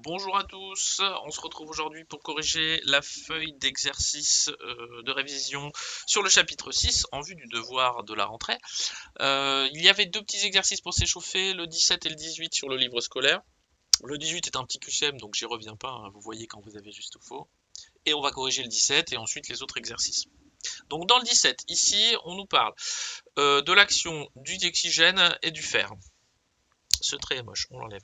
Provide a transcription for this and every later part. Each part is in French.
Bonjour à tous, on se retrouve aujourd'hui pour corriger la feuille d'exercice de révision sur le chapitre 6 en vue du devoir de la rentrée. Il y avait deux petits exercices pour s'échauffer, le 17 et le 18 sur le livre scolaire. Le 18 est un petit QCM donc j'y reviens pas, hein, vous voyez quand vous avez juste ou faux. Et on va corriger le 17 et ensuite les autres exercices. Donc dans le 17, ici on nous parle de l'action du dioxygène et du fer. Ce trait est moche, on l'enlève.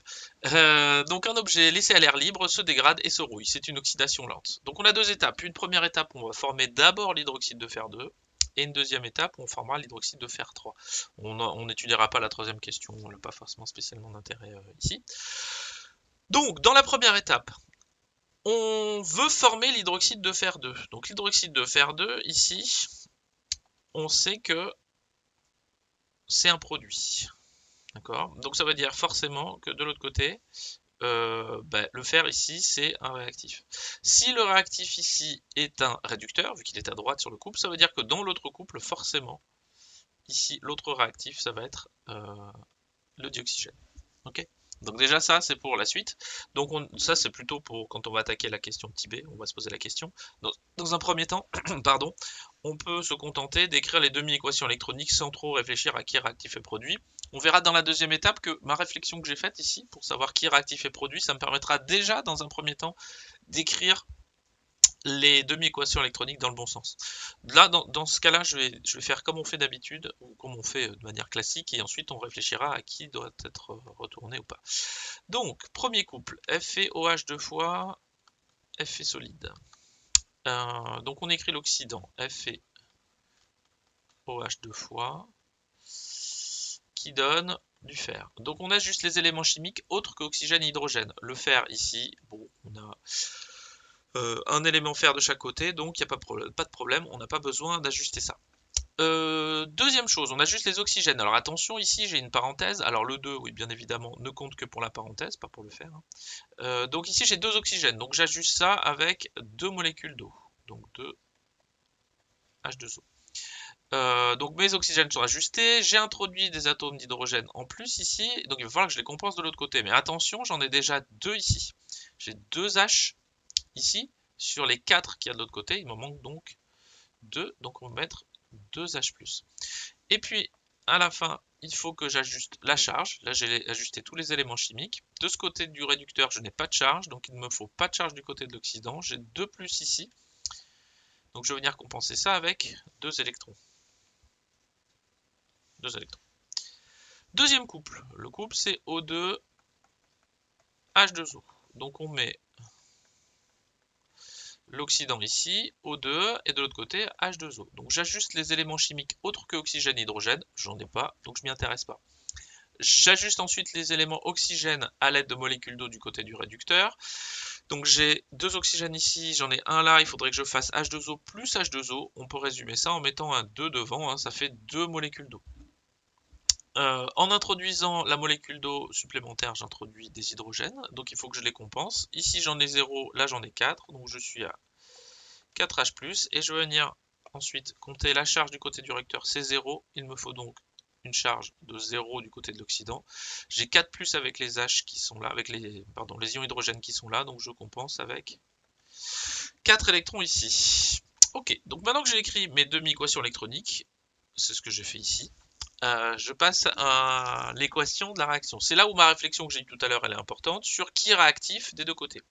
Donc un objet laissé à l'air libre se dégrade et se rouille. C'est une oxydation lente. Donc on a deux étapes. Une première étape, on va former d'abord l'hydroxyde de fer 2. Et une deuxième étape, on formera l'hydroxyde de fer 3. On n'étudiera pas la troisième question, on n'a pas forcément spécialement d'intérêt ici. Donc dans la première étape, on veut former l'hydroxyde de fer 2. Donc l'hydroxyde de fer 2, ici, on sait que c'est un produit. D'accord? Donc ça veut dire forcément que de l'autre côté, le fer ici, c'est un réactif. Si le réactif ici est un réducteur, vu qu'il est à droite sur le couple, ça veut dire que dans l'autre couple, forcément, ici, l'autre réactif, ça va être le dioxygène. Ok? Donc déjà ça c'est pour la suite. Donc ça c'est plutôt pour quand on va attaquer la question petit b, on va se poser la question. Dans un premier temps, pardon, on peut se contenter d'écrire les demi-équations électroniques sans trop réfléchir à qui est réactif et produit. On verra dans la deuxième étape que ma réflexion que j'ai faite ici, pour savoir qui est réactif et produit, ça me permettra déjà dans un premier temps d'écrire les demi-équations électroniques dans le bon sens. Là, dans ce cas-là, je vais faire comme on fait d'habitude, ou comme on fait de manière classique, et ensuite on réfléchira à qui doit être retourné ou pas. Donc, premier couple, FeOH deux fois, Fe solide. Donc on écrit l'oxydant, FeOH deux fois, qui donne du fer. Donc on a juste les éléments chimiques autres que oxygène et hydrogène. Le fer ici, bon, on a un élément fer de chaque côté, donc il n'y a pas de problème, on n'a pas besoin d'ajuster ça. Deuxième chose, on a juste les oxygènes. Alors attention, ici j'ai une parenthèse. Alors le 2, oui, bien évidemment, ne compte que pour la parenthèse, pas pour le fer. Donc ici j'ai deux oxygènes, donc j'ajuste ça avec deux molécules d'eau. Donc 2 H2O. Donc mes oxygènes sont ajustés, j'ai introduit des atomes d'hydrogène en plus ici, donc il va falloir que je les compense de l'autre côté. Mais attention, j'en ai déjà deux ici. J'ai deux H ici, sur les 4 qu'il y a de l'autre côté, il m'en manque donc 2, donc on va mettre 2H+. Et puis, à la fin, il faut que j'ajuste la charge. Là, j'ai ajusté tous les éléments chimiques. De ce côté du réducteur, je n'ai pas de charge, donc il ne me faut pas de charge du côté de l'oxydant. J'ai 2 plus ici. Donc je vais venir compenser ça avec 2 électrons. 2 électrons. Deuxième couple. Le couple, c'est O2, H2O. Donc on met l'oxydant ici, O2, et de l'autre côté, H2O. Donc j'ajuste les éléments chimiques autres que oxygène et hydrogène. J'en ai pas, donc je m'y intéresse pas. J'ajuste ensuite les éléments oxygène à l'aide de molécules d'eau du côté du réducteur. Donc j'ai deux oxygènes ici, j'en ai un là, il faudrait que je fasse H2O plus H2O. On peut résumer ça en mettant un 2 devant, hein, ça fait 2 molécules d'eau. En introduisant la molécule d'eau supplémentaire, j'introduis des hydrogènes, donc il faut que je les compense. Ici j'en ai 0, là j'en ai 4, donc je suis à 4H+, et je vais venir ensuite compter la charge du côté du réacteur, c'est 0, il me faut donc une charge de 0 du côté de l'oxydant. J'ai 4 plus avec les H qui sont là, avec les ions hydrogènes qui sont là, donc je compense avec 4 électrons ici. Ok, donc maintenant que j'ai écrit mes demi-équations électroniques, c'est ce que j'ai fait ici, je passe à l'équation de la réaction. C'est là où ma réflexion que j'ai eue tout à l'heure, elle est importante, sur qui est réactif des deux côtés.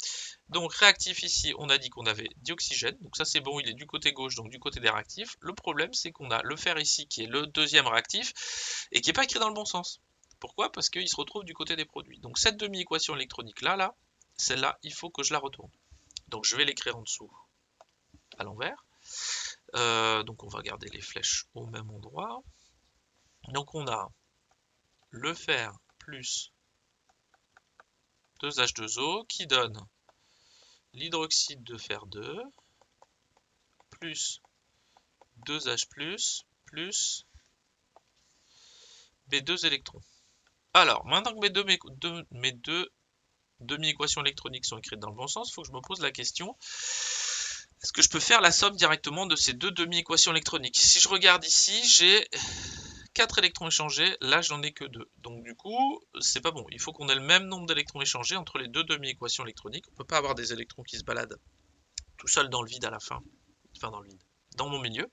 Donc réactif ici, on a dit qu'on avait dioxygène, donc ça c'est bon, il est du côté gauche, donc du côté des réactifs. Le problème c'est qu'on a le fer ici qui est le deuxième réactif, et qui n'est pas écrit dans le bon sens. Pourquoi? Parce qu'il se retrouve du côté des produits. Donc cette demi-équation électronique là, celle-là, il faut que je la retourne. Donc je vais l'écrire en dessous à l'envers. Donc on va garder les flèches au même endroit. Donc on a le fer plus 2H2O qui donne l'hydroxyde de fer 2 plus 2H+, plus mes deux électrons. Alors, maintenant que mes deux demi-équations électroniques sont écrites dans le bon sens, il faut que je me pose la question, est-ce que je peux faire la somme directement de ces deux demi-équations électroniques? Si je regarde ici, j'ai 4 électrons échangés, là j'en ai que 2. Donc du coup, c'est pas bon. Il faut qu'on ait le même nombre d'électrons échangés entre les deux demi-équations électroniques. On ne peut pas avoir des électrons qui se baladent tout seuls dans le vide à la fin. Enfin dans le vide, dans mon milieu.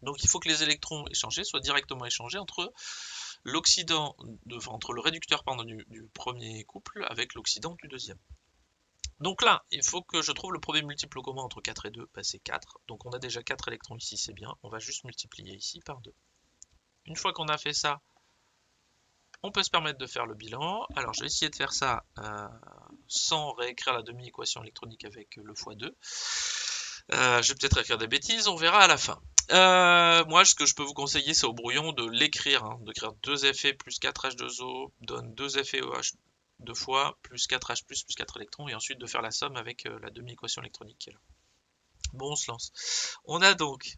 Donc il faut que les électrons échangés soient directement échangés entre l'oxydant, entre le réducteur pardon, du premier couple avec l'oxydant du deuxième. Donc là, il faut que je trouve le premier multiple commun entre 4 et 2, bah c'est 4. Donc on a déjà 4 électrons ici, c'est bien. On va juste multiplier ici par 2. Une fois qu'on a fait ça, on peut se permettre de faire le bilan. Alors je vais essayer de faire ça sans réécrire la demi-équation électronique avec le x2. Je vais peut-être écrire des bêtises, on verra à la fin. Moi, ce que je peux vous conseiller, c'est au brouillon de l'écrire. Hein, d'écrire 2Fe plus 4H2O donne 2FeOH 2 fois, plus 4H plus 4 électrons, et ensuite de faire la somme avec la demi-équation électronique qui est là. Bon, on se lance. On a donc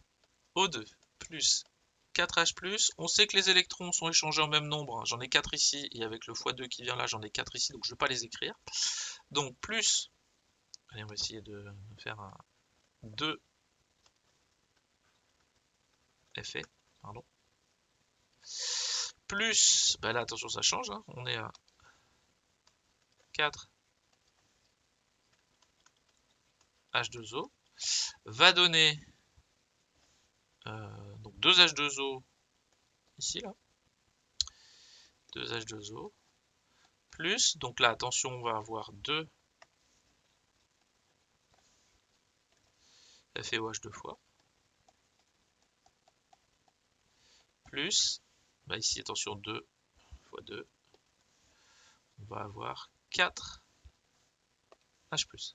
O2 plus 4H+, on sait que les électrons sont échangés en même nombre, hein. J'en ai 4 ici, et avec le x2 qui vient là, j'en ai 4 ici, donc je ne vais pas les écrire. Donc plus, allez, on va essayer de faire un 2 Fe, pardon. Plus, bah là attention ça change, hein. On est à 4 H2O, va donner donc 2 H2O ici là, 2 H2O, plus, donc là attention on va avoir 2 FeOH 2 fois, plus, bah ici attention 2 fois 2, on va avoir 4 H+.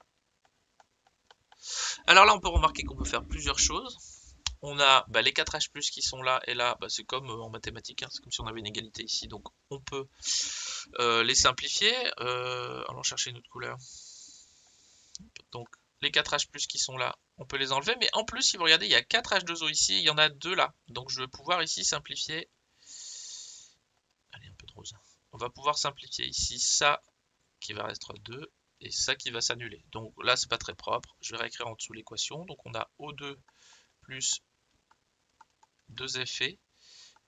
Alors là on peut remarquer qu'on peut faire plusieurs choses. On a les 4H+, qui sont là et là, c'est comme en mathématiques, hein, c'est comme si on avait une égalité ici, donc on peut les simplifier. Allons chercher une autre couleur. Donc les 4H+, qui sont là, on peut les enlever, mais en plus, si vous regardez, il y a 4H2O ici, il y en a 2 là, donc je vais pouvoir ici simplifier. Allez, un peu de rose. On va pouvoir simplifier ici ça qui va rester 2 et ça qui va s'annuler. Donc là, c'est pas très propre. Je vais réécrire en dessous l'équation. Donc on a O2 plus 2Fe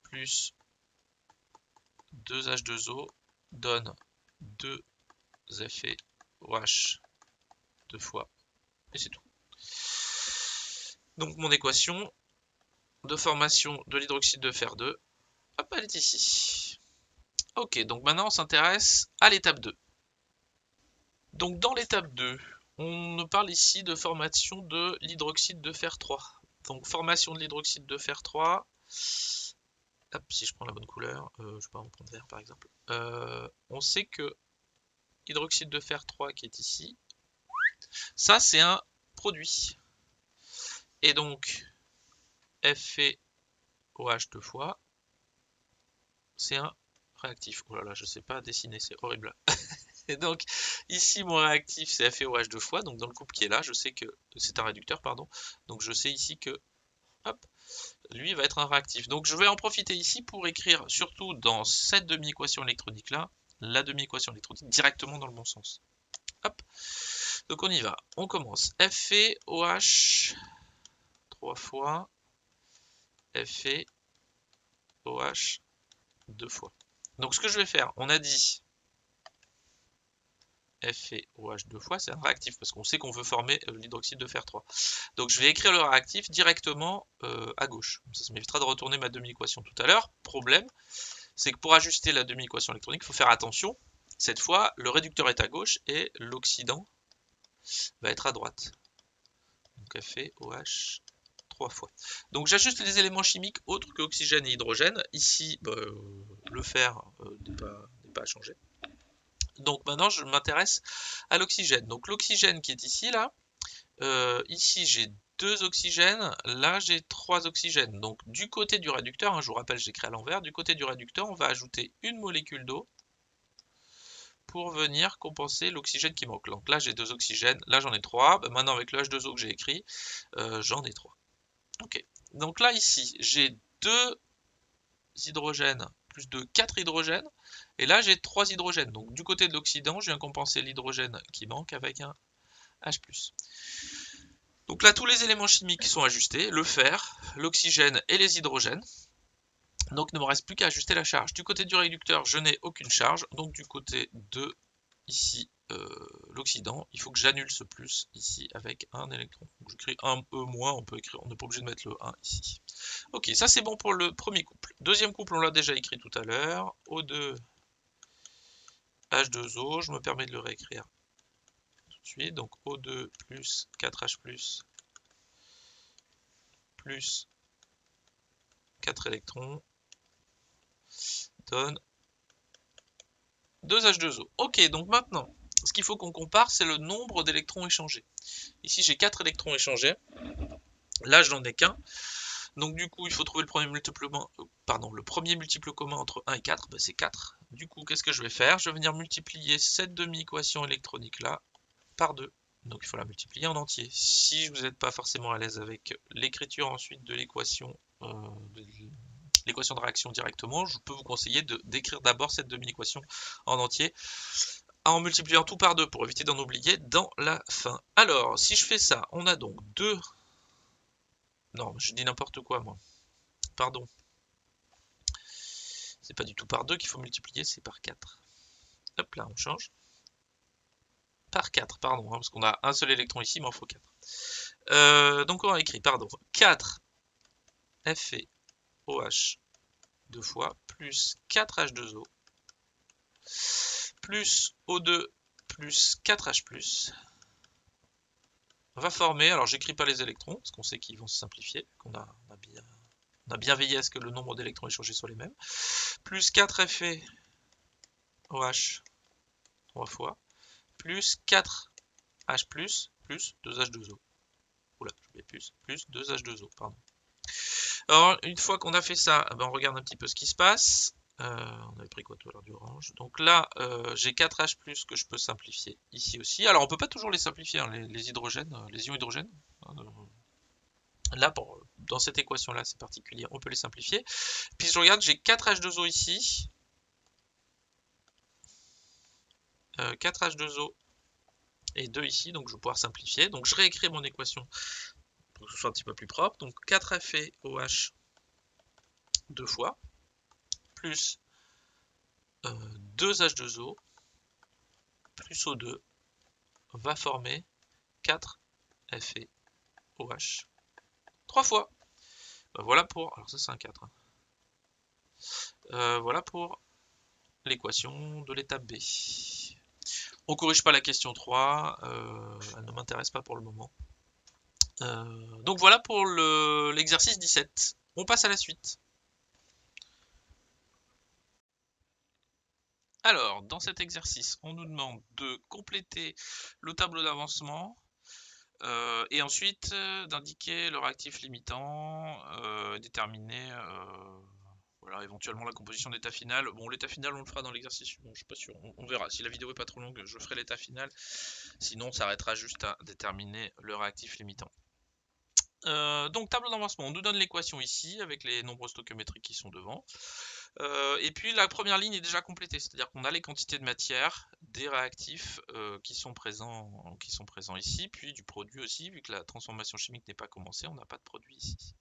plus 2H2O donne 2FeOH 2 fois, et c'est tout. Donc mon équation de formation de l'hydroxyde de fer 2, hop, elle est ici. Ok, donc maintenant on s'intéresse à l'étape 2. Donc dans l'étape 2, on parle ici de formation de l'hydroxyde de fer 3. Donc formation de l'hydroxyde de fer 3, hop, si je prends la bonne couleur, je vais pas en prendre vert par exemple, on sait que hydroxyde de fer 3 qui est ici, ça c'est un produit. Et donc FeOH 2 fois, c'est un réactif. Oh là là, je sais pas dessiner, c'est horrible. Et donc ici mon réactif c'est FeOH 2 fois, donc dans le couple qui est là, je sais que c'est un réducteur, pardon. Donc je sais ici que hop, lui va être un réactif. Donc je vais en profiter ici pour écrire, surtout dans cette demi-équation électronique là, la demi-équation électronique directement dans le bon sens. Hop. Donc on y va. On commence. FeOH 3 fois FeOH 2 fois. Donc ce que je vais faire, on a dit FeOH 2 fois, c'est un réactif parce qu'on sait qu'on veut former l'hydroxyde de fer 3. Donc je vais écrire le réactif directement à gauche. Ça m'évitera de retourner ma demi-équation tout à l'heure. Problème, c'est que pour ajuster la demi-équation électronique, il faut faire attention. Cette fois, le réducteur est à gauche et l'oxydant va être à droite. Donc FeOH 3 fois. Donc j'ajuste les éléments chimiques autres que oxygène et hydrogène. Ici, le fer n'est pas à changer. Donc maintenant, je m'intéresse à l'oxygène. Donc l'oxygène qui est ici, là, ici j'ai 2 oxygènes, là j'ai 3 oxygènes. Donc du côté du réducteur, hein, je vous rappelle, j'écris à l'envers, du côté du réducteur, on va ajouter une molécule d'eau pour venir compenser l'oxygène qui manque. Donc là j'ai 2 oxygènes, là j'en ai 3. Maintenant avec le H2O que j'ai écrit, j'en ai 3. Ok. Donc là ici, j'ai 2 hydrogènes plus de 4 hydrogènes. Et là, j'ai 3 hydrogènes. Donc, du côté de l'oxydant, je viens compenser l'hydrogène qui manque avec un H+. Donc là, tous les éléments chimiques sont ajustés. Le fer, l'oxygène et les hydrogènes. Donc, il ne me reste plus qu'à ajuster la charge. Du côté du réducteur, je n'ai aucune charge. Donc, du côté de ici, l'oxydant, il faut que j'annule ce plus ici avec un électron. Donc, j'écris un E-, on peut écrire, on n'est pas obligé de mettre le 1 ici. Ok, ça c'est bon pour le premier couple. Deuxième couple, on l'a déjà écrit tout à l'heure. O2, H2O, je me permets de le réécrire tout de suite. Donc, O2 plus 4H plus 4 électrons donne 2H2O. Ok, donc maintenant, ce qu'il faut qu'on compare, c'est le nombre d'électrons échangés. Ici, j'ai 4 électrons échangés. Là, je n'en ai qu'un. Donc, du coup, il faut trouver le premier multiple commun entre 1 et 4. C'est 4. Du coup, qu'est-ce que je vais faire? Je vais venir multiplier cette demi-équation électronique-là par 2. Donc, il faut la multiplier en entier. Si vous n'êtes pas forcément à l'aise avec l'écriture ensuite de l'équation de réaction directement, je peux vous conseiller d'écrire d'abord cette demi-équation en entier en multipliant tout par 2 pour éviter d'en oublier dans la fin. Alors, si je fais ça, on a donc 2... Non, je dis n'importe quoi, moi. Pardon. C'est pas du tout par 2 qu'il faut multiplier, c'est par 4. Hop là, on change. Par 4, pardon, hein, parce qu'on a un seul électron ici, mais il en faut 4. Donc on a écrit, pardon, 4 FeOH 2 fois, plus 4H2O, plus O2, plus 4H+, va former, alors j'écris pas les électrons, parce qu'on sait qu'ils vont se simplifier, qu'on a bien veillé à ce que le nombre d'électrons échangés soit les mêmes, plus 4 FeOH 3 fois, plus 4H+, plus 2H2O. Oula, j'ai plus 2H2O, pardon. Alors, une fois qu'on a fait ça, on regarde un petit peu ce qui se passe. On avait pris quoi tout à l'heure, du orange. Donc là, j'ai 4H+, que je peux simplifier ici aussi. Alors, on peut pas toujours les simplifier, hein, les hydrogènes, les ions hydrogènes. Là, dans cette équation-là, c'est particulier, on peut les simplifier. Puis je regarde, j'ai 4H2O ici. 4H2O et 2 ici, donc je vais pouvoir simplifier. Donc je réécris mon équation pour que ce soit un petit peu plus propre. Donc 4FeOH 2 fois, plus 2H2O, plus O2, va former 4FeOH 3 fois. Voilà pour... Alors ça c'est un 4. Voilà pour l'équation de l'étape B. On corrige pas la question 3, elle ne m'intéresse pas pour le moment. Donc voilà pour l'exercice 17. On passe à la suite. Alors, dans cet exercice, on nous demande de compléter le tableau d'avancement et ensuite d'indiquer le réactif limitant, déterminer voilà, éventuellement la composition d'état final. Bon, l'état final, on le fera dans l'exercice suivant, je suis pas sûr. On verra. Si la vidéo est pas trop longue, je ferai l'état final. Sinon, on s'arrêtera juste à déterminer le réactif limitant. Donc, tableau d'avancement, on nous donne l'équation ici avec les nombres stoichiométriques qui sont devant. Et puis la première ligne est déjà complétée, c'est-à-dire qu'on a les quantités de matière, des réactifs qui sont présents ici, puis du produit aussi, vu que la transformation chimique n'est pas commencée, on n'a pas de produit ici.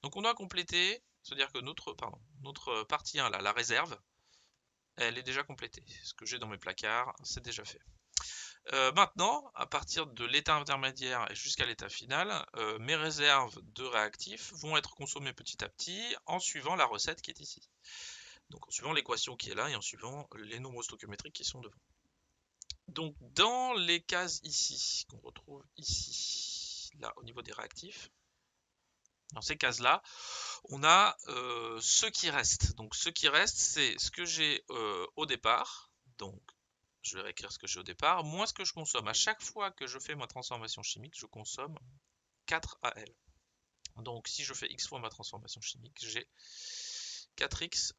Donc on doit compléter, c'est-à-dire que notre partie 1, là, la réserve, elle est déjà complétée. Ce que j'ai dans mes placards, c'est déjà fait. Maintenant, à partir de l'état intermédiaire et jusqu'à l'état final, mes réserves de réactifs vont être consommées petit à petit en suivant la recette qui est ici. Donc en suivant l'équation qui est là et en suivant les nombres stoichiométriques qui sont devant. Donc dans les cases ici, qu'on retrouve ici, là au niveau des réactifs, dans ces cases-là, on a ce qui reste. Donc ce qui reste, c'est ce que j'ai au départ. Donc je vais réécrire ce que j'ai au départ, moins ce que je consomme. À chaque fois que je fais ma transformation chimique, je consomme 4Al. Donc si je fais x fois ma transformation chimique, j'ai 4x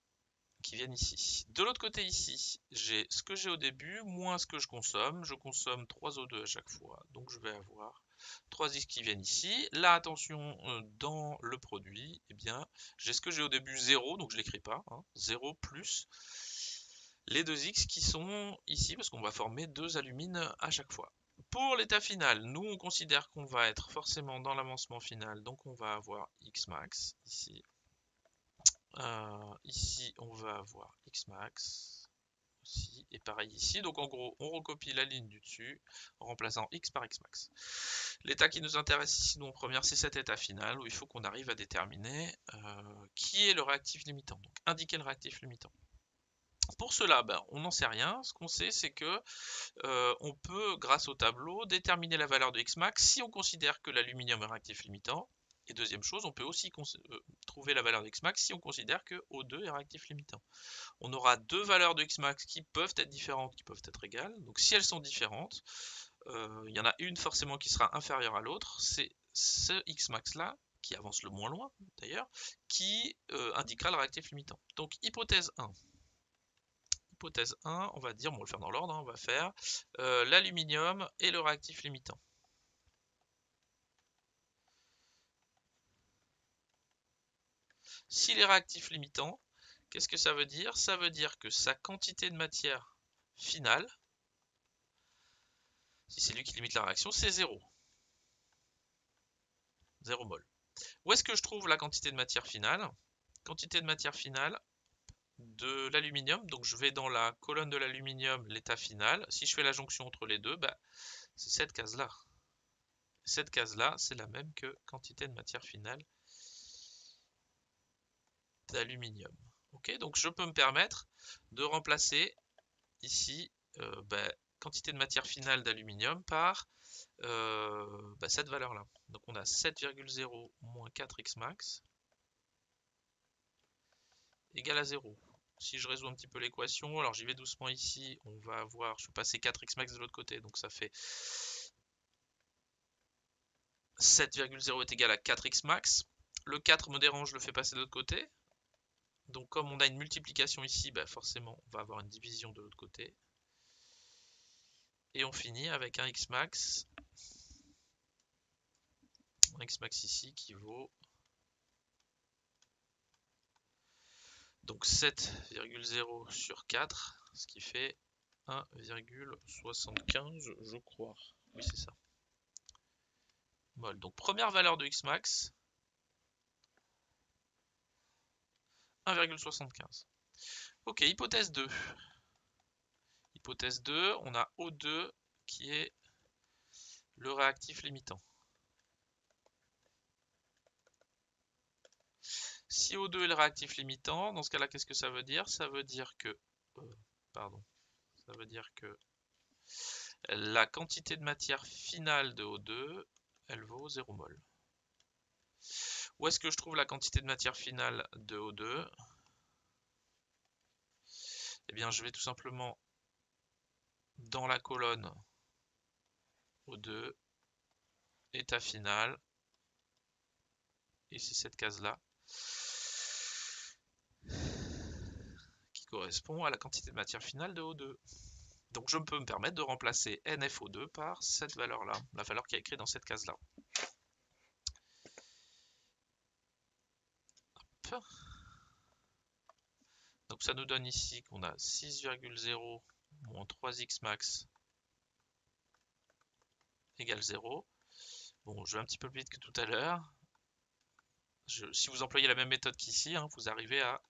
qui viennent ici. De l'autre côté ici, j'ai ce que j'ai au début, moins ce que je consomme. Je consomme 3O2 à chaque fois, donc je vais avoir 3x qui viennent ici. Là, attention, dans le produit, eh bien, j'ai ce que j'ai au début 0, donc je ne l'écris pas, hein, 0 plus les 2x qui sont ici, parce qu'on va former 2 alumines à chaque fois. Pour l'état final, nous on considère qu'on va être forcément dans l'avancement final, donc on va avoir x max ici. Ici, on va avoir Xmax aussi, et pareil ici. Donc en gros, on recopie la ligne du dessus en remplaçant X par Xmax. L'état qui nous intéresse ici, nous, en première, c'est cet état final où il faut qu'on arrive à déterminer qui est le réactif limitant. Donc indiquer le réactif limitant. Pour cela, ben, on n'en sait rien. Ce qu'on sait, c'est que on peut, grâce au tableau, déterminer la valeur de Xmax si on considère que l'aluminium est réactif limitant. Et deuxième chose, on peut aussi trouver la valeur de Xmax si on considère que O2 est réactif limitant. On aura deux valeurs de Xmax qui peuvent être différentes, qui peuvent être égales. Donc si elles sont différentes, il y en a une forcément qui sera inférieure à l'autre. C'est ce Xmax là, qui avance le moins loin d'ailleurs, qui indiquera le réactif limitant. Donc hypothèse 1. Hypothèse 1, on va dire, bon, on va le faire dans l'ordre, hein, on va faire l'aluminium et le réactif limitant. S'il est réactif limitant, qu'est-ce que ça veut dire? Ça veut dire que sa quantité de matière finale, si c'est lui qui limite la réaction, c'est 0. 0 mol. Où est-ce que je trouve la quantité de matière finale? Quantité de matière finale de l'aluminium, donc je vais dans la colonne de l'aluminium, l'état final. Si je fais la jonction entre les deux, bah, c'est cette case-là. Cette case-là, c'est la même que quantité de matière finale d'aluminium. Ok, donc je peux me permettre de remplacer ici quantité de matière finale d'aluminium par cette valeur-là. Donc on a 7,0 moins 4x max égale à 0. Si je résous un petit peu l'équation, alors j'y vais doucement ici, on va avoir, je vais passer 4x max de l'autre côté, donc ça fait 7,0 est égal à 4x max. Le 4 me dérange, je le fais passer de l'autre côté. Donc comme on a une multiplication ici, bah forcément on va avoir une division de l'autre côté. Et on finit avec un x max. Un x max ici qui vaut donc 7,0 sur 4, ce qui fait 1,75 je crois. Oui c'est ça. Mol. Donc première valeur de x max, 1,75. Ok, hypothèse 2. Hypothèse 2, on a O2 qui est le réactif limitant. Si O2 est le réactif limitant, dans ce cas-là, qu'est-ce que ça veut dire? Ça veut dire que la quantité de matière finale de O2, elle vaut 0 mol. Où est-ce que je trouve la quantité de matière finale de O2? Eh bien, je vais tout simplement dans la colonne O2, état final, et c'est cette case-là qui correspond à la quantité de matière finale de O2. Donc je peux me permettre de remplacer NFO2 par cette valeur-là, la valeur qui est écrite dans cette case-là. Donc ça nous donne ici qu'on a 6,0 moins 3x max égale 0. Bon, je vais un petit peu plus vite que tout à l'heure. Si vous employez la même méthode qu'ici, hein, vous arrivez à...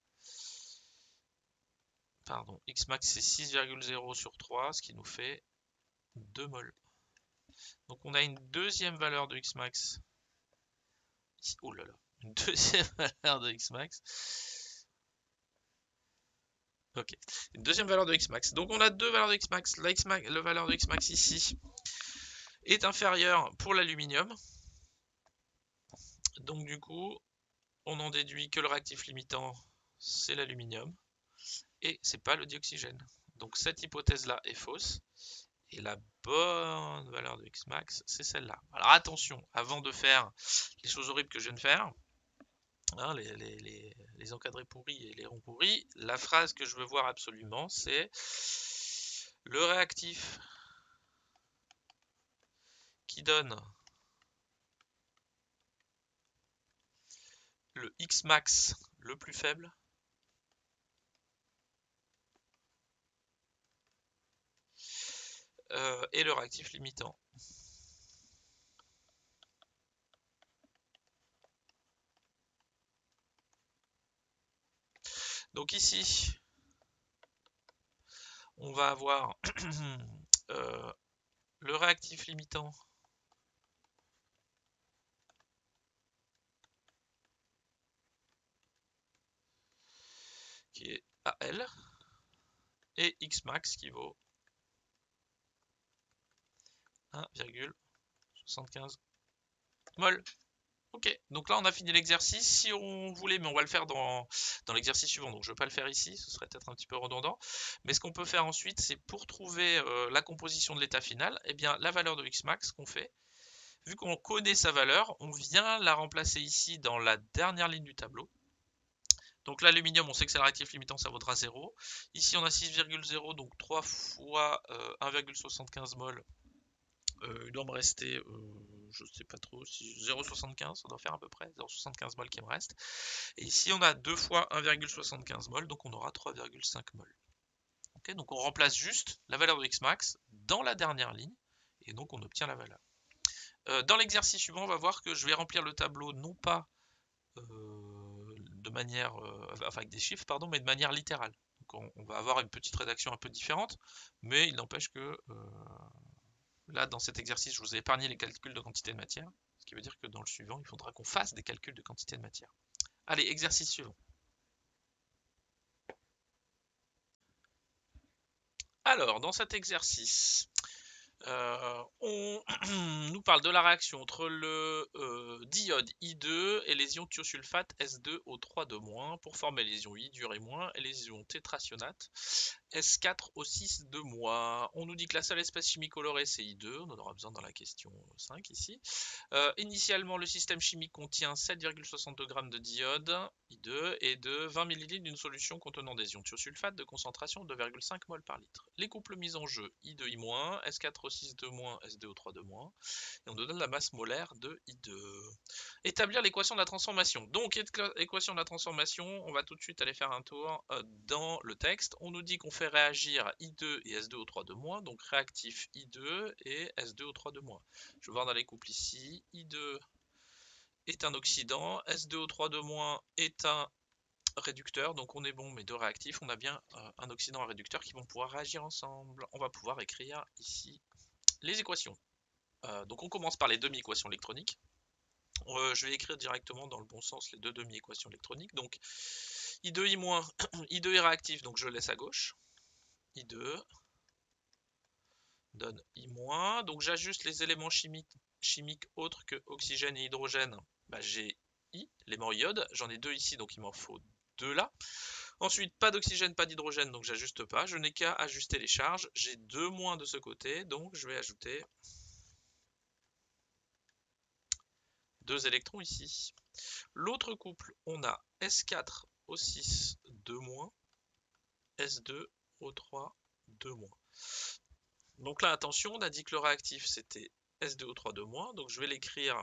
Pardon, x max c'est 6,0 sur 3, ce qui nous fait 2 mol. Donc on a une deuxième valeur de x max. Oh là là, une deuxième valeur de x max. Ok, une deuxième valeur de x max. Donc on a deux valeurs de x max. La valeur de x max ici est inférieure pour l'aluminium. Donc du coup, on en déduit que le réactif limitant, c'est l'aluminium. Et c'est pas le dioxygène. Donc cette hypothèse-là est fausse. Et la bonne valeur de x max, c'est celle-là. Alors attention, avant de faire les choses horribles que je viens de faire, hein, les encadrés pourris et les ronds pourris, la phrase que je veux voir absolument, c'est le réactif qui donne le x max le plus faible et le réactif limitant. Donc ici, on va avoir le réactif limitant qui est AL et Xmax qui vaut 1,75 mol. Ok, donc là on a fini l'exercice. Si on voulait, mais on va le faire dans l'exercice suivant, donc je ne vais pas le faire ici, ce serait peut-être un petit peu redondant. Mais ce qu'on peut faire ensuite, c'est pour trouver la composition de l'état final, eh bien la valeur de Xmax qu'on fait, vu qu'on connaît sa valeur, on vient la remplacer ici dans la dernière ligne du tableau. Donc l'aluminium, on sait que c'est le réactif limitant, ça vaudra 0. Ici on a 6,0, donc 3 fois 1,75 mol. Il doit me rester, je sais pas trop, 0,75, ça doit faire à peu près 0,75 mol qui me reste. Et ici on a 2 fois 1,75 mol, donc on aura 3,5 mol. Okay, donc on remplace juste la valeur de Xmax dans la dernière ligne, et donc on obtient la valeur. Dans l'exercice suivant, on va voir que je vais remplir le tableau non pas de manière, enfin avec des chiffres, pardon, mais de manière littérale. Donc on va avoir une petite rédaction un peu différente, mais il n'empêche que là, dans cet exercice, je vous ai épargné les calculs de quantité de matière, ce qui veut dire que dans le suivant, il faudra qu'on fasse des calculs de quantité de matière. Allez, exercice suivant. Alors, dans cet exercice, on nous parle de la réaction entre le diode I2 et les ions thiosulfate S2O3 pour former les ions I dur et moins et les ions tétracionates S4O6 On nous dit que la seule espèce chimique colorée c'est I2, on en aura besoin dans la question 5 ici. Initialement, le système chimique contient 7,62 g de diode I2 et de 20 ml d'une solution contenant des ions thiosulfate de concentration de 2,5 mol par litre. Les couples mis en jeu I2I-, S4O6-, S2O3-, et on nous donne la masse molaire de I2. Établir l'équation de la transformation. Donc, équation de la transformation, on va tout de suite aller faire un tour dans le texte. On nous dit qu'on fait réagir I2 et S2O3-, donc réactif I2 et S2O3-. Je vais voir dans les couples ici. I2 est un oxydant, S2O3- est un réducteur, donc on est bon, mais deux réactifs, on a bien un oxydant et un réducteur qui vont pouvoir réagir ensemble. On va pouvoir écrire ici les équations. Donc on commence par les demi-équations électroniques. Je vais écrire directement dans le bon sens les deux demi-équations électroniques. Donc I2I-, I2 est réactif, donc je laisse à gauche. I2 donne I-, donc j'ajuste les éléments chimiques autres que oxygène et hydrogène. Bah, j'ai I, l'élément iode, j'en ai deux ici, donc il m'en faut deux là. Ensuite, pas d'oxygène, pas d'hydrogène, donc j'ajuste pas. Je n'ai qu'à ajuster les charges. J'ai 2 moins de ce côté, donc je vais ajouter 2 électrons ici. L'autre couple, on a S4O6, 2 moins, S2O3, 2 moins. Donc là, attention, on a dit que le réactif, c'était S2O3, 2 moins, donc je vais l'écrire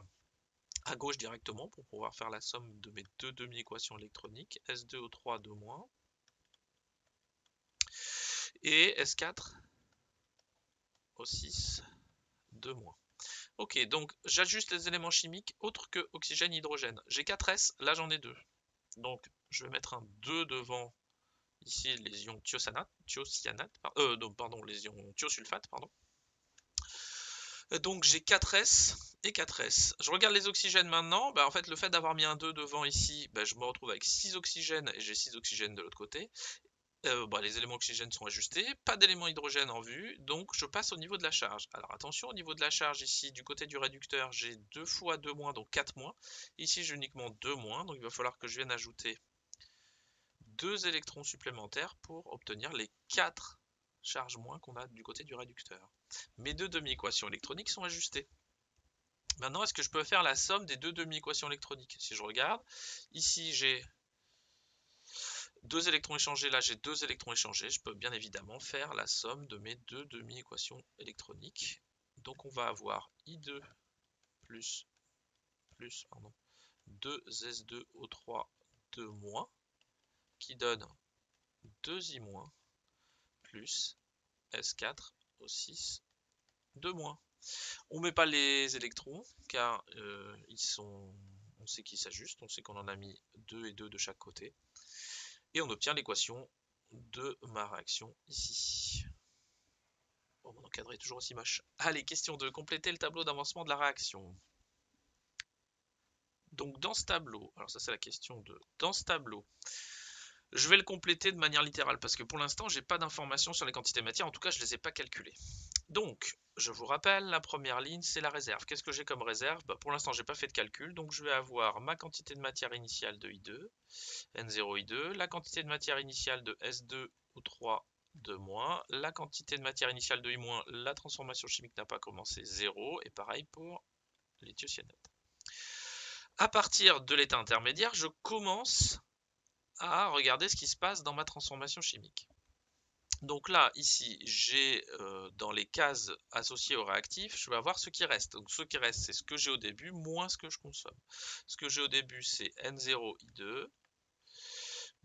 à gauche directement pour pouvoir faire la somme de mes deux demi-équations électroniques, S2O3, 2 moins, et S4O6, 2 moins. Ok, donc j'ajuste les éléments chimiques autres que oxygène et hydrogène. J'ai 4 S, là j'en ai 2. Donc je vais mettre un 2 devant ici les ions les ions thiosulfate, pardon. Donc j'ai 4 S et 4 S. Je regarde les oxygènes maintenant. En fait, le fait d'avoir mis un 2 devant ici, je me retrouve avec 6 oxygènes et j'ai 6 oxygènes de l'autre côté. Les éléments oxygène sont ajustés, pas d'éléments hydrogène en vue, donc je passe au niveau de la charge. Alors attention, au niveau de la charge ici, du côté du réducteur, j'ai 2 fois 2 moins, donc 4 moins. Ici, j'ai uniquement 2 moins, donc il va falloir que je vienne ajouter 2 électrons supplémentaires pour obtenir les 4 charges moins qu'on a du côté du réducteur. Mes deux demi-équations électroniques sont ajustées. Maintenant, est-ce que je peux faire la somme des deux demi-équations électroniques? Si je regarde, ici j'ai 2 électrons échangés, là j'ai 2 électrons échangés, je peux bien évidemment faire la somme de mes deux demi-équations électroniques. Donc on va avoir I2 plus 2S2O3 2- qui donne 2I- plus S4O6 2-. On ne met pas les électrons car on sait qu'ils s'ajustent, on sait qu'on en a mis 2 et 2 de chaque côté. Et on obtient l'équation de ma réaction ici. Bon, mon encadré est toujours aussi moche. Allez, question 2. Compléter le tableau d'avancement de la réaction. Donc dans ce tableau, alors ça c'est la question 2. Dans ce tableau, je vais le compléter de manière littérale parce que pour l'instant, j'ai pas d'informations sur les quantités de matière. En tout cas, je les ai pas calculées. Donc, je vous rappelle, la première ligne, c'est la réserve. Qu'est-ce que j'ai comme réserve? Pour l'instant, j'ai pas fait de calcul. Donc, je vais avoir ma quantité de matière initiale de I2, N0 I2, la quantité de matière initiale de S2 O3 de moins, la quantité de matière initiale de I-, la transformation chimique n'a pas commencé, 0, et pareil pour l'éthiocyanate. À partir de l'état intermédiaire, je commence à regarder ce qui se passe dans ma transformation chimique. Donc là, ici, j'ai dans les cases associées au réactif, je vais avoir ce qui reste. Donc ce qui reste, c'est ce que j'ai au début, moins ce que je consomme. Ce que j'ai au début, c'est N0I2,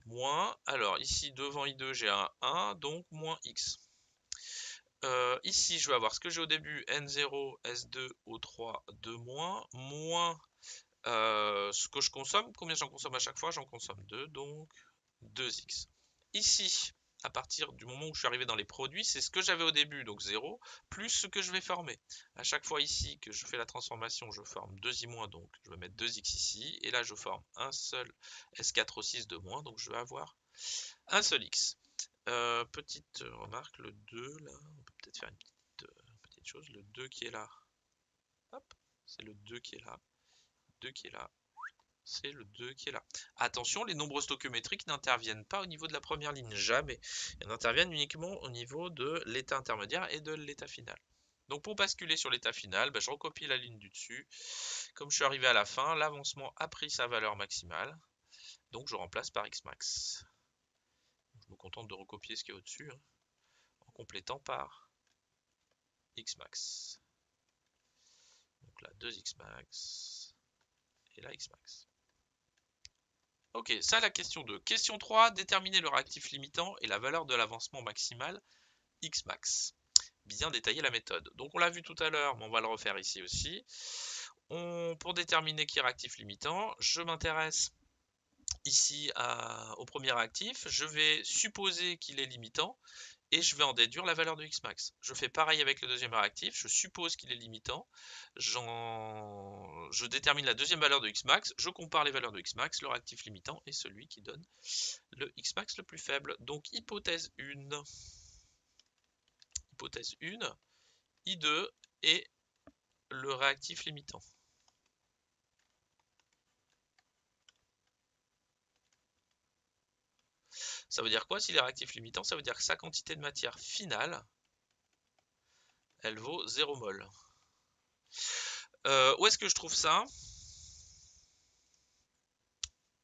moins, alors ici, devant I2, j'ai un 1, donc moins X. Ici, je vais avoir ce que j'ai au début, N0, S2, O3, 2 moins, moins ce que je consomme. Combien j'en consomme à chaque fois? J'en consomme 2, donc 2x. Ici, à partir du moment où je suis arrivé dans les produits, c'est ce que j'avais au début, donc 0, plus ce que je vais former. À chaque fois ici que je fais la transformation, je forme 2i-, donc je vais mettre 2x ici, et là je forme un seul S4O6 de moins, donc je vais avoir un seul x. Petite remarque, le 2, là, on peut peut-être faire une petite chose, le 2 qui est là, hop, c'est le 2 qui est là, 2 qui est là, c'est le 2 qui est là. Attention, les nombres stoichiométriques n'interviennent pas au niveau de la première ligne, jamais. Elles interviennent uniquement au niveau de l'état intermédiaire et de l'état final. Donc pour basculer sur l'état final, je recopie la ligne du dessus. Comme je suis arrivé à la fin, l'avancement a pris sa valeur maximale. Donc je remplace par Xmax. Je me contente de recopier ce qui est au-dessus, hein, en complétant par Xmax. Donc là, 2Xmax et là Xmax. Ok, ça la question 2. Question 3, déterminer le réactif limitant et la valeur de l'avancement maximal Xmax. Bien détailler la méthode. Donc on l'a vu tout à l'heure, mais on va le refaire ici aussi. Pour déterminer qui est réactif limitant, je m'intéresse ici au premier réactif. Je vais supposer qu'il est limitant et je vais en déduire la valeur de Xmax. Je fais pareil avec le deuxième réactif, je suppose qu'il est limitant, je détermine la deuxième valeur de Xmax, je compare les valeurs de Xmax, le réactif limitant est celui qui donne le Xmax le plus faible. Donc hypothèse 1, I2 est le réactif limitant. Ça veut dire quoi s'il est réactif limitant? Ça veut dire que sa quantité de matière finale, elle vaut 0 mol. Où est-ce que je trouve ça?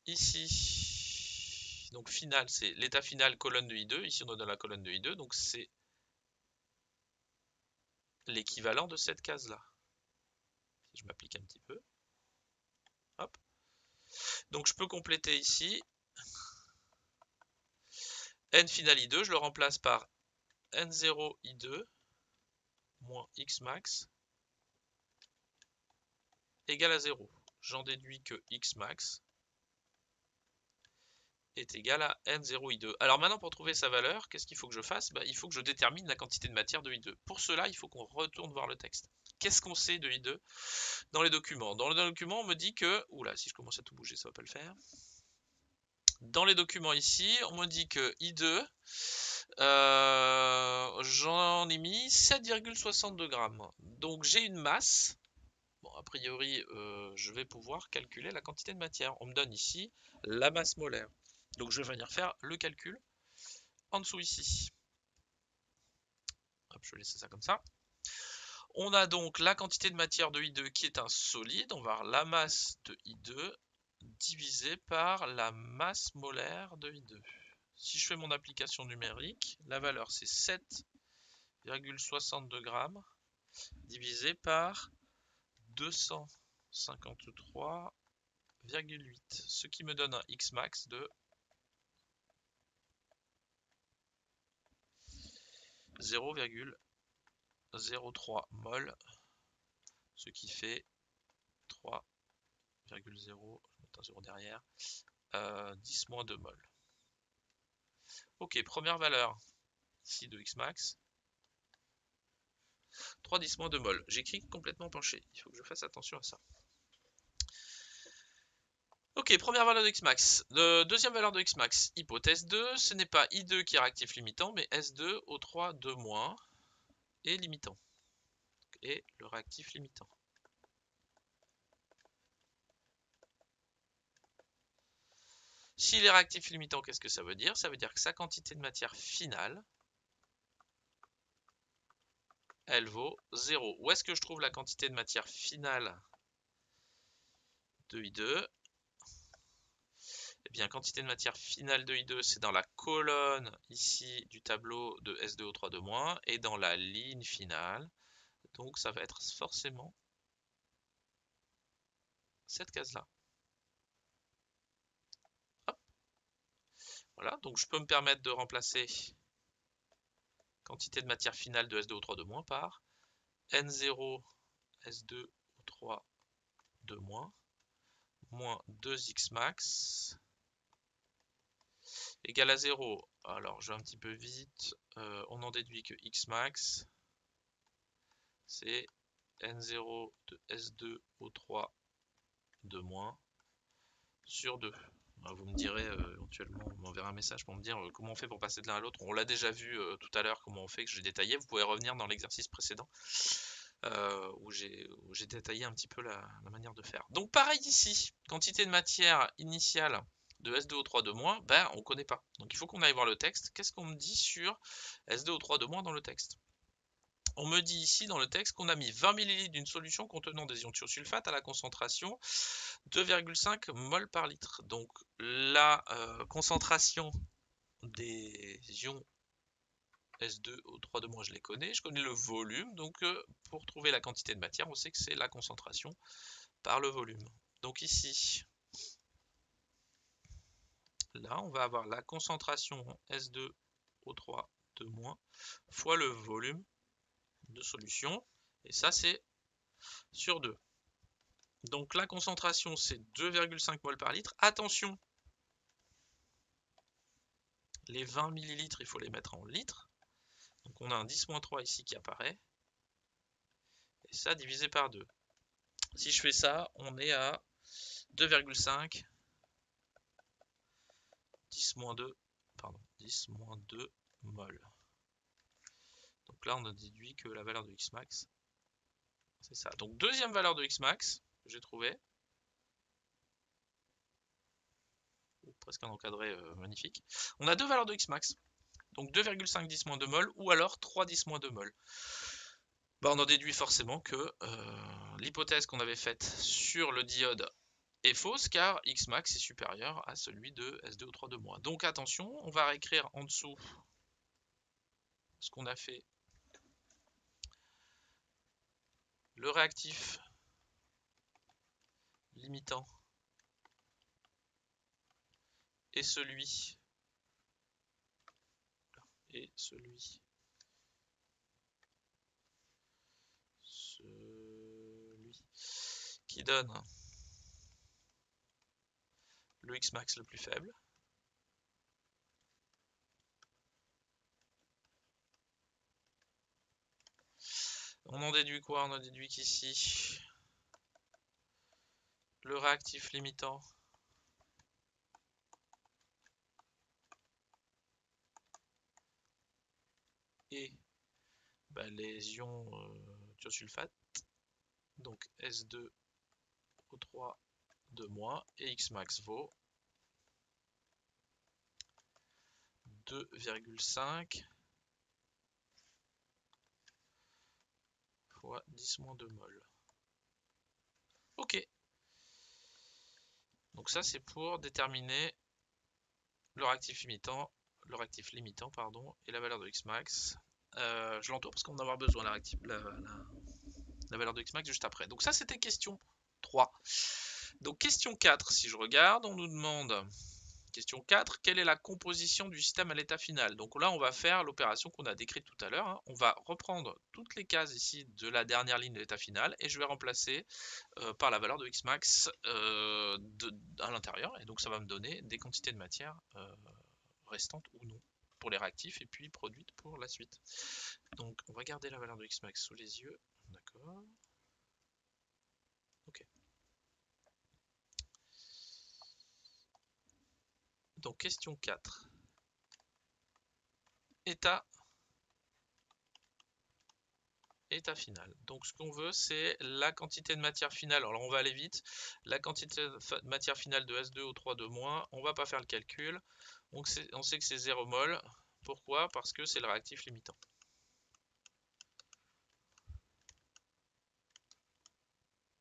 Ici, donc final, c'est l'état final colonne de I2. Ici, on est dans la colonne de I2, donc c'est l'équivalent de cette case-là. Si je m'applique un petit peu. Hop. Donc je peux compléter ici. N final I2, je le remplace par N0 I2 moins Xmax égale à 0. J'en déduis que Xmax est égal à N0I2. Alors maintenant, pour trouver sa valeur, qu'est-ce qu'il faut que je fasse? Il faut que je détermine la quantité de matière de I2. Pour cela, il faut qu'on retourne voir le texte. Qu'est-ce qu'on sait de I2 dans les documents? Dans le document, on me dit que... Oula, si je commence à tout bouger, ça va pas le faire. Dans les documents ici, on me dit que I2, j'en ai mis 7,62 grammes. Donc j'ai une masse. Bon, a priori, je vais pouvoir calculer la quantité de matière. On me donne ici la masse molaire. Donc je vais venir faire le calcul en dessous ici. Hop, je vais laisser ça comme ça. On a donc la quantité de matière de I2 qui est un solide. On va avoir la masse de I2 divisé par la masse molaire de I2. Si je fais mon application numérique, la valeur c'est 7,62 grammes divisé par 253,8, ce qui me donne un Xmax de 0,03 mol, ce qui fait 3,0, je mets un 0 derrière, 10 moins 2 mol. Ok, première valeur ici de Xmax. 3 10 moins 2 mol. J'écris complètement penché. Il faut que je fasse attention à ça. Ok, première valeur de Xmax. Deuxième valeur de Xmax, hypothèse 2. Ce n'est pas I2 qui est réactif limitant, mais S2 O3 2- et limitant. Et le réactif limitant. S'il est réactif limitant, qu'est-ce que ça veut dire? Ça veut dire que sa quantité de matière finale, elle vaut 0. Où est-ce que je trouve la quantité de matière finale de I2? Eh bien, quantité de matière finale de I2, c'est dans la colonne ici du tableau de S2O3 et dans la ligne finale. Donc, ça va être forcément cette case-là. Voilà, donc je peux me permettre de remplacer quantité de matière finale de S2O3 par N0 S2O3 moins 2X max égale à 0. Alors, je vais un petit peu vite. On en déduit que X max, c'est N0 de S2O3 sur 2. Vous me direz éventuellement, on m'enverra un message pour me dire comment on fait pour passer de l'un à l'autre. On l'a déjà vu tout à l'heure, comment on fait, que j'ai détaillé. Vous pouvez revenir dans l'exercice précédent où j'ai détaillé un petit peu la manière de faire. Donc pareil ici, quantité de matière initiale de S2O3 ben on ne connaît pas. Donc il faut qu'on aille voir le texte. Qu'est-ce qu'on me dit sur S2O3 dans le texte? On me dit ici dans le texte qu'on a mis 20 ml d'une solution contenant des ions de thiosulfate à la concentration 2,5 mol par litre. Donc la concentration des ions S2O3 je les connais, je connais le volume, donc pour trouver la quantité de matière, on sait que c'est la concentration par le volume. Donc ici, là, on va avoir la concentration S2O3 fois le volume de solution, et ça c'est sur 2. Donc la concentration c'est 2,5 mol par litre. Attention, les 20 millilitres, il faut les mettre en litres. Donc on a un 10-3 ici qui apparaît. Et ça divisé par 2. Si je fais ça, on est à 2,5 10-2, pardon, 10-2 mol. Donc là, on a déduit que la valeur de Xmax, c'est ça. Donc deuxième valeur de Xmax que j'ai trouvé. Presque un encadré magnifique. On a deux valeurs de Xmax. Donc 2,5 10-2 mol ou alors 3 10-2 mol. Bah, on en déduit forcément que l'hypothèse qu'on avait faite sur le diode est fausse car Xmax est supérieur à celui de S2O3 Donc attention, on va réécrire en dessous ce qu'on a fait. Le réactif limitant et celui qui donne le Xmax le plus faible. On en déduit quoi? On en déduit qu'ici, le réactif limitant et les ions thiosulfate, donc S2O3 et Xmax vaut 2,5 fois 10-2 mol. Ok. Donc ça c'est pour déterminer le réactif limitant, et la valeur de Xmax. Je l'entoure parce qu'on va avoir besoin la valeur de Xmax juste après. Donc ça c'était question 3. Donc question 4, si je regarde, on nous demande, question 4, quelle est la composition du système à l'état final? Donc là on va faire l'opération qu'on a décrite tout à l'heure, hein. On va reprendre toutes les cases ici de la dernière ligne de l'état final et je vais remplacer par la valeur de Xmax à l'intérieur, et donc ça va me donner des quantités de matière restantes ou non pour les réactifs et puis produites pour la suite. Donc on va garder la valeur de Xmax sous les yeux. D'accord. Ok. Donc question 4. État final. Donc ce qu'on veut, c'est la quantité de matière finale. Alors on va aller vite. La quantité de matière finale de S2O3 on va pas faire le calcul. Donc on sait que c'est 0 mol. Pourquoi? Parce que c'est le réactif limitant.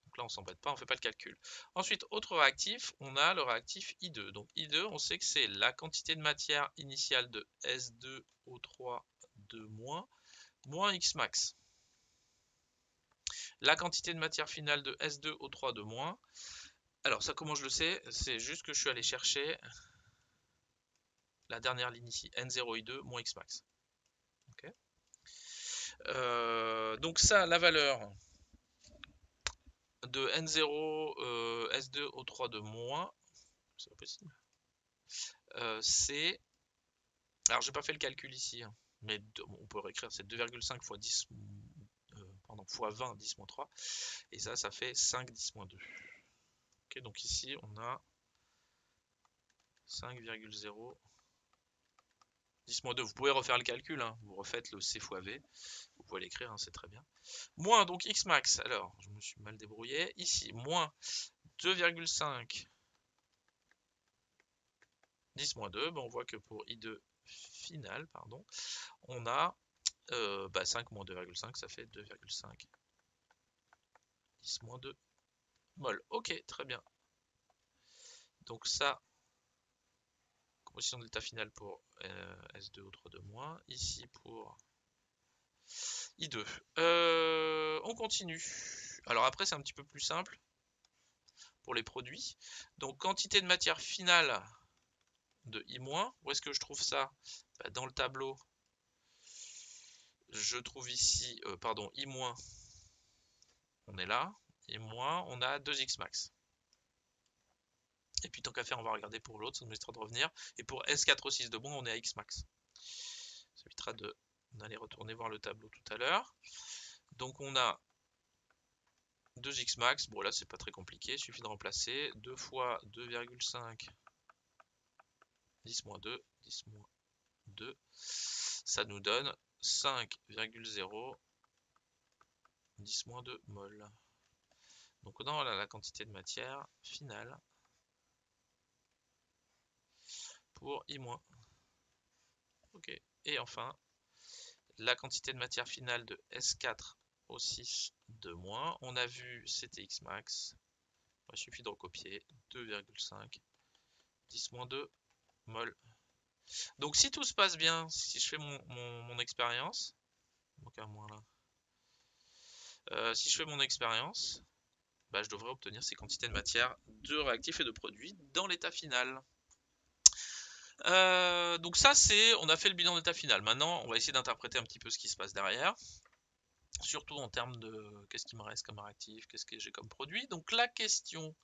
Donc là on s'embête pas, on fait pas le calcul. Ensuite, autre réactif, on a le réactif I2. Donc I2, on sait que c'est la quantité de matière initiale de S2O3 moins Xmax. La quantité de matière finale de S2O3 alors ça, comment je le sais? C'est juste que je suis allé chercher la dernière ligne ici, N0I2 moins Xmax. Okay. Donc ça, la valeur de N0 S2O3 c'est pas possible. C'est... Alors j'ai pas fait le calcul ici, hein, mais on peut réécrire, c'est 2,5 fois 10, fois 20, 10 moins 3, et ça fait 5, 10 moins 2. Okay, donc ici on a 5,0 10 moins 2. Vous pouvez refaire le calcul, hein. Vous refaites le C fois V, vous pouvez l'écrire, hein, c'est très bien. Moins donc Xmax, alors je me suis mal débrouillé, ici moins 2,5 10 moins 2, ben on voit que pour I2 final, pardon, on a 5 moins 2,5, ça fait 2,5 10 moins 2 mol. Ok, très bien. Donc ça, composition de l'état final pour S2O3 ici pour I2. On continue. Alors après, c'est un petit peu plus simple pour les produits. Donc quantité de matière finale de I-, où est-ce que je trouve ça? Dans le tableau, je trouve ici, I-, on est là, I-, on a 2X max. Et puis tant qu'à faire, on va regarder pour l'autre, ça nous évitera de revenir. Et pour S4O6 de on est à X max. Ça évitera d'aller retourner voir le tableau tout à l'heure. Donc on a 2X max, bon là c'est pas très compliqué, il suffit de remplacer 2 fois 2,5 10 moins 2, 10 moins 2, ça nous donne 5,0 10 moins 2 mol. Donc on a la quantité de matière finale pour I-. Ok. Et enfin, la quantité de matière finale de S4O6 de moins. On a vu c'était X max. Il suffit de recopier 2,5 10 moins 2 mol. Donc si tout se passe bien, si je fais mon expérience, donc un moins là. Si je fais mon expérience, je devrais obtenir ces quantités de matière, de réactifs et de produits dans l'état final. Donc ça c'est, on a fait le bilan d'état final. Maintenant on va essayer d'interpréter un petit peu ce qui se passe derrière. Surtout en termes de qu'est-ce qui me reste comme réactif, qu'est-ce que j'ai comme produit. Donc la question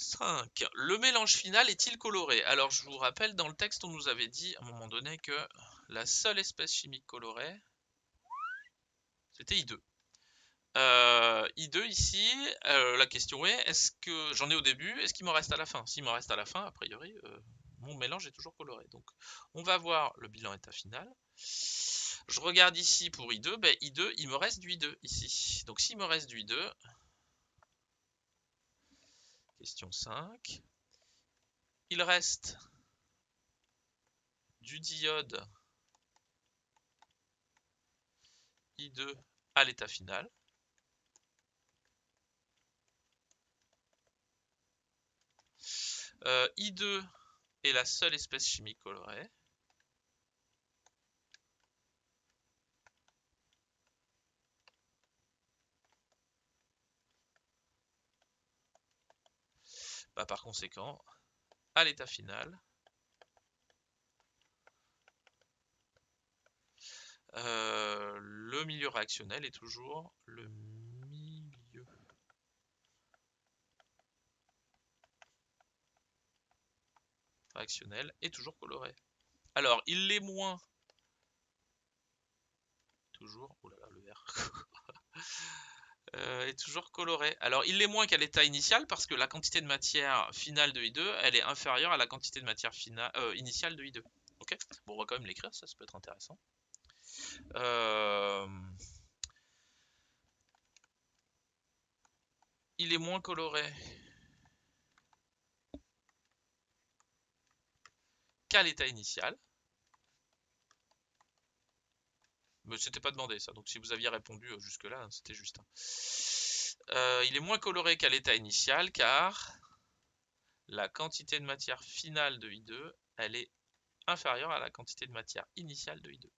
5. Le mélange final est-il coloré? Alors je vous rappelle, dans le texte on nous avait dit à un moment donné que la seule espèce chimique colorée, c'était I2. I2 ici, la question est-ce que j'en ai au début, est-ce qu'il m'en reste à la fin? S'il m'en reste à la fin, a priori, mon mélange est toujours coloré. Donc on va voir le bilan état final. Je regarde ici pour I2, I2, il me reste du I2 ici. Donc s'il me reste du I2, question 5, il reste du diode I2 à l'état final. I2 est la seule espèce chimique colorée. Par conséquent, à l'état final, le milieu réactionnel est toujours le milieu réactionnel est toujours coloré. Alors, il l'est moins. Toujours. Oh là là, le vert. Est toujours coloré. Alors, il l'est moins qu'à l'état initial parce que la quantité de matière finale de I2, elle est inférieure à la quantité de matière initiale de I2. Ok. Bon, on va quand même l'écrire, ça peut être intéressant. Il est moins coloré qu'à l'état initial. Mais c'était pas demandé ça, donc si vous aviez répondu jusque-là, hein, c'était juste. Il est moins coloré qu'à l'état initial car la quantité de matière finale de I2, elle est inférieure à la quantité de matière initiale de I2.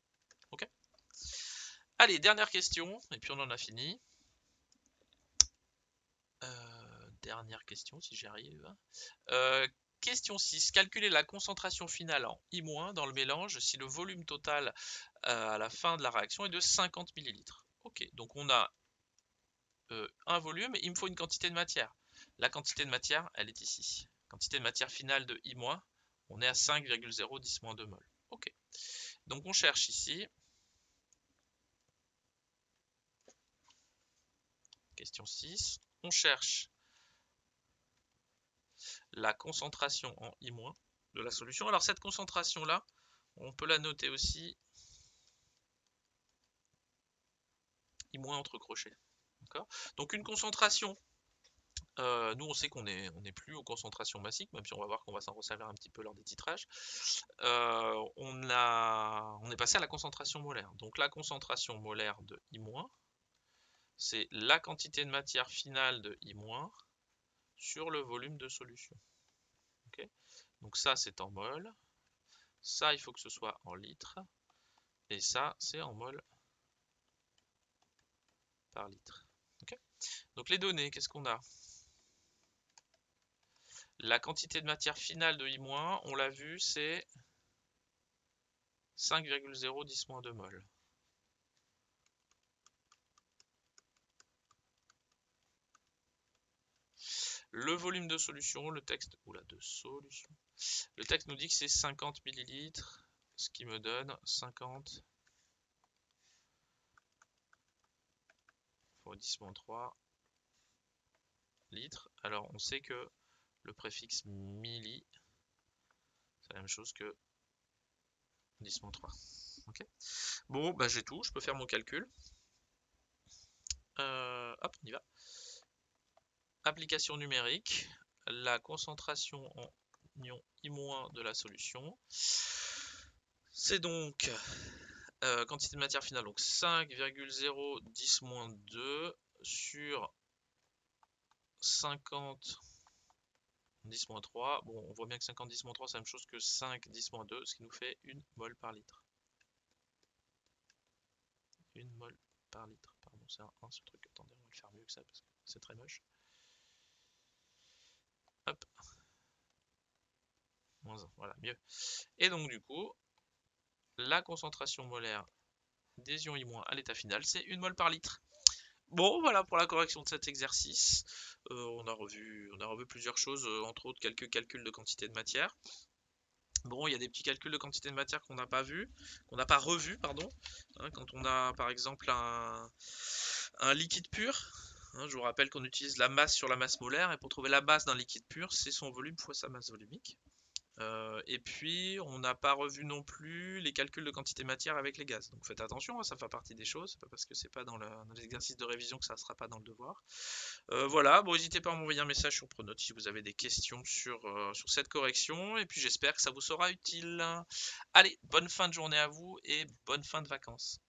Ok. Allez, dernière question, et puis on en a fini. Dernière question, si j'y arrive. Question 6. Calculer la concentration finale en I- dans le mélange si le volume total à la fin de la réaction est de 50 ml. Ok, donc on a un volume, et il me faut une quantité de matière. La quantité de matière, elle est ici. Quantité de matière finale de I-, on est à 5,010-2 mol. Ok, donc on cherche ici. Question 6. On cherche la concentration en I- de la solution. Alors cette concentration-là, on peut la noter aussi I- entre crochets. Donc une concentration, nous on sait qu'on n'est plus aux concentrations massiques, même si on va voir qu'on va s'en resservir un petit peu lors des titrages. On est passé à la concentration molaire. Donc la concentration molaire de I-, c'est la quantité de matière finale de I- sur le volume de solution. Okay. Donc ça c'est en mol, ça il faut que ce soit en litres, et ça c'est en mol par litre. Okay. Donc les données, qu'est-ce qu'on a? La quantité de matière finale de I-, on l'a vu, c'est 5,010-2 mol. Le volume de solution, le texte, le texte nous dit que c'est 50 ml, ce qui me donne 50 fois 10-3 litres. Alors on sait que le préfixe milli, c'est la même chose que 10-3. Okay. Bon, bah j'ai tout, je peux faire mon calcul. Hop, on y va. Application numérique, la concentration en ion I- de la solution. C'est donc quantité de matière finale, donc 5,010-2 sur 50 10-3. Bon, on voit bien que 50 10-3, c'est la même chose que 5 10-2, ce qui nous fait 1 mol par litre. 1 mol par litre. Pardon, c'est un 1 ce truc. Attendez, on va le faire mieux que ça parce que c'est très moche. Hop. Moins 1, voilà, mieux. Et donc, du coup, la concentration molaire des ions I- à l'état final, c'est 1 mol par litre. Bon, voilà pour la correction de cet exercice. On a revu plusieurs choses, entre autres quelques calculs de quantité de matière. Bon, il y a des petits calculs de quantité de matière qu'on n'a pas revu, pardon. Hein, quand on a par exemple un liquide pur. Hein, je vous rappelle qu'on utilise la masse sur la masse molaire, et pour trouver la masse d'un liquide pur, c'est son volume fois sa masse volumique. Et puis, on n'a pas revu non plus les calculs de quantité de matière avec les gaz. Donc faites attention, ça fait partie des choses. C'est pas parce que c'est pas dans l'exercice de révision que ça ne sera pas dans le devoir. Voilà, bon, n'hésitez pas à m'envoyer un message sur Pronote si vous avez des questions sur cette correction. Et puis j'espère que ça vous sera utile. Allez, bonne fin de journée à vous et bonne fin de vacances.